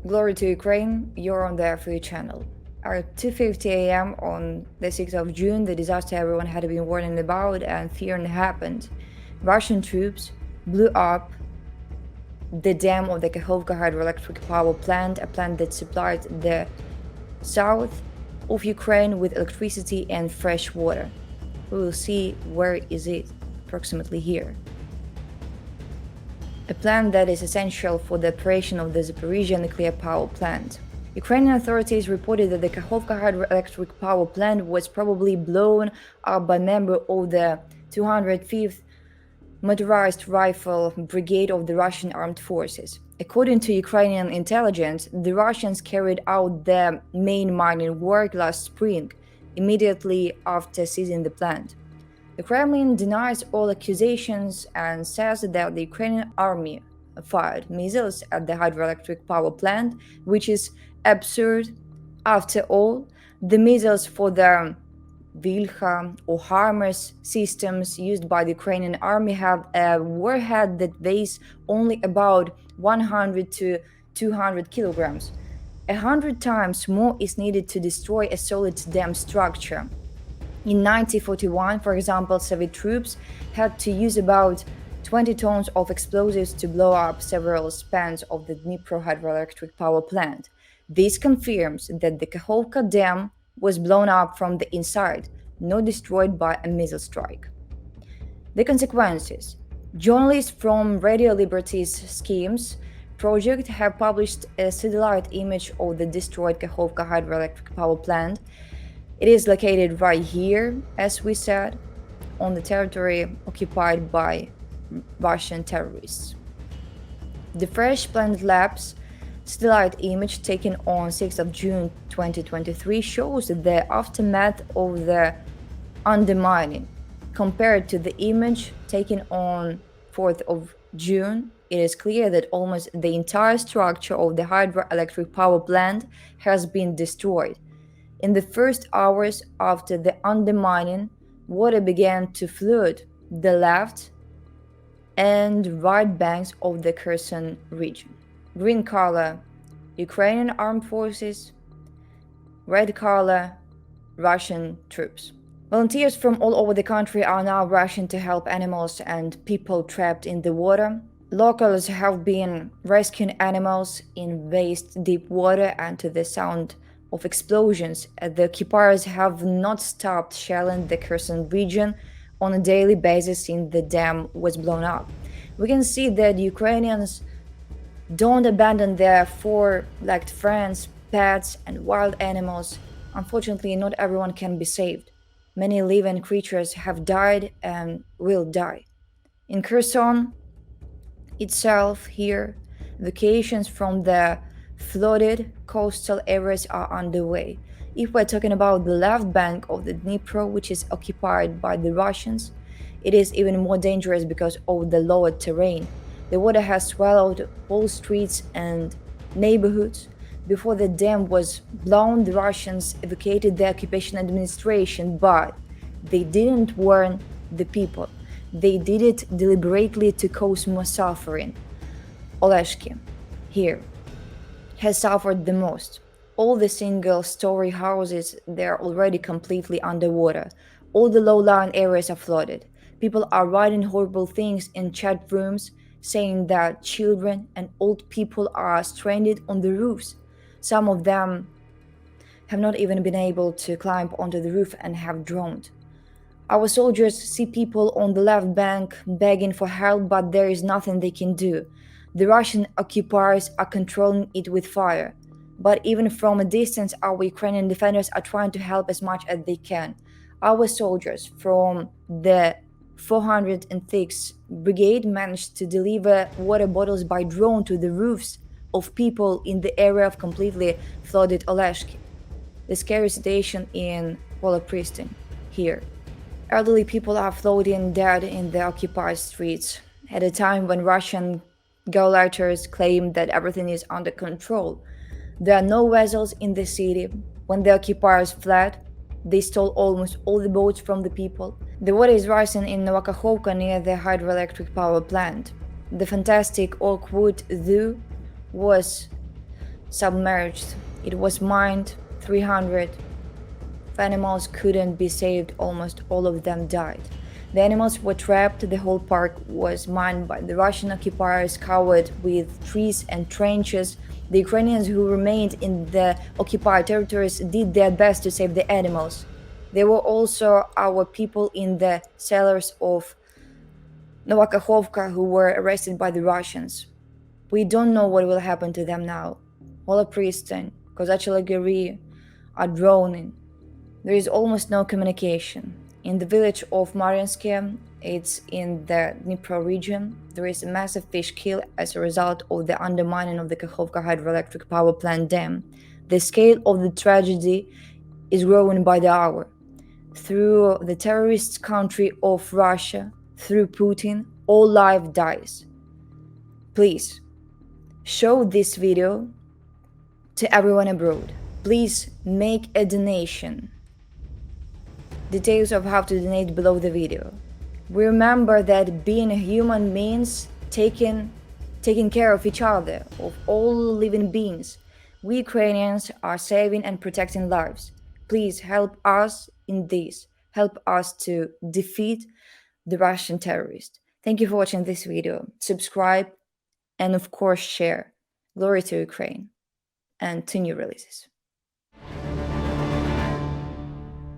Glory to Ukraine, you're on the Free channel. At 2:50 a.m. on the 6th of June, the disaster everyone had been warning about and fearing happened. Russian troops blew up the dam of the Kakhovka hydroelectric power plant, a plant that supplied the south of Ukraine with electricity and fresh water. We will see where is it, approximately here. A plant that is essential for the operation of the Zaporizhzhia nuclear power plant. Ukrainian authorities reported that the Kakhovka hydroelectric power plant was probably blown up by a member of the 205th Motorized Rifle Brigade of the Russian Armed Forces. According to Ukrainian intelligence, the Russians carried out their main mining work last spring, immediately after seizing the plant. The Kremlin denies all accusations and says that the Ukrainian army fired missiles at the hydroelectric power plant, which is absurd. After all, the missiles for the Vilha or HIMARS systems used by the Ukrainian army have a warhead that weighs only about 100 to 200 kilograms. 100 times more is needed to destroy a solid dam structure. In 1941, for example, Soviet troops had to use about 20 tons of explosives to blow up several spans of the Dnipro hydroelectric power plant. This confirms that the Kakhovka dam was blown up from the inside, not destroyed by a missile strike. The consequences. Journalists from Radio Liberty's Schemes project have published a satellite image of the destroyed Kakhovka hydroelectric power plant. It is located right here, as we said, on the territory occupied by Russian terrorists. The Fresh Planet Labs satellite image taken on 6th of June 2023 shows the aftermath of the undermining. Compared to the image taken on 4th of June, it is clear that almost the entire structure of the hydroelectric power plant has been destroyed. In the first hours after the undermining, water began to flood the left and right banks of the Kherson region. Green color, Ukrainian armed forces. Red color, Russian troops. Volunteers from all over the country are now rushing to help animals and people trapped in the water. Locals have been rescuing animals in waist-deep water, and to the sound of explosions, the occupiers have not stopped shelling the Kherson region on a daily basis since the dam was blown up. We can see that Ukrainians don't abandon their four-legged friends, pets, and wild animals. Unfortunately, not everyone can be saved. Many living creatures have died and will die. In Kherson itself, here, evacuations from the flooded coastal areas are underway. If we're talking about the left bank of the Dnipro, which is occupied by the Russians, it is even more dangerous because of the lower terrain. The water has swallowed whole streets and neighborhoods. Before the dam was blown, the Russians evacuated the occupation administration, but they didn't warn the people. They did it deliberately to cause more suffering. Oleshki, here, has suffered the most. All the single-story houses, they're already completely underwater. All the low-lying areas are flooded. People are writing horrible things in chat rooms, saying that children and old people are stranded on the roofs. Some of them have not even been able to climb onto the roof and have drowned. Our soldiers see people on the left bank begging for help, but there is nothing they can do. The Russian occupiers are controlling it with fire. But even from a distance, our Ukrainian defenders are trying to help as much as they can. Our soldiers from the 406th Brigade managed to deliver water bottles by drone to the roofs of people in the area of completely flooded Oleshki. The scary situation in Polopristin, here. Elderly people are floating dead in the occupied streets at a time when Russian gauleiters claim that everything is under control. There are no vessels in the city. When the occupiers fled, they stole almost all the boats from the people. The water is rising in Nova Kakhovka near the hydroelectric power plant. The fantastic oak wood zoo was submerged. It was mined, 300 animals couldn't be saved, almost all of them died. The animals were trapped, the whole park was mined by the Russian occupiers, covered with trees and trenches. The Ukrainians who remained in the occupied territories did their best to save the animals. There were also our people in the cellars of Nova Kakhovka who were arrested by the Russians. We don't know what will happen to them now. Holopristan, Kozachilagiri are drowning. There is almost no communication. In the village of Mariinsky, it's in the Dnipro region, there is a massive fish kill as a result of the undermining of the Kakhovka hydroelectric power plant dam. The scale of the tragedy is growing by the hour. Through the terrorist country of Russia, through Putin, all life dies. Please, show this video to everyone abroad. Please make a donation. Details of how to donate below the video. Remember that being a human means taking care of each other, of all living beings. We Ukrainians are saving and protecting lives. Please help us in this. Help us to defeat the Russian terrorists. Thank you for watching this video. Subscribe and of course share. Glory to Ukraine and to new releases.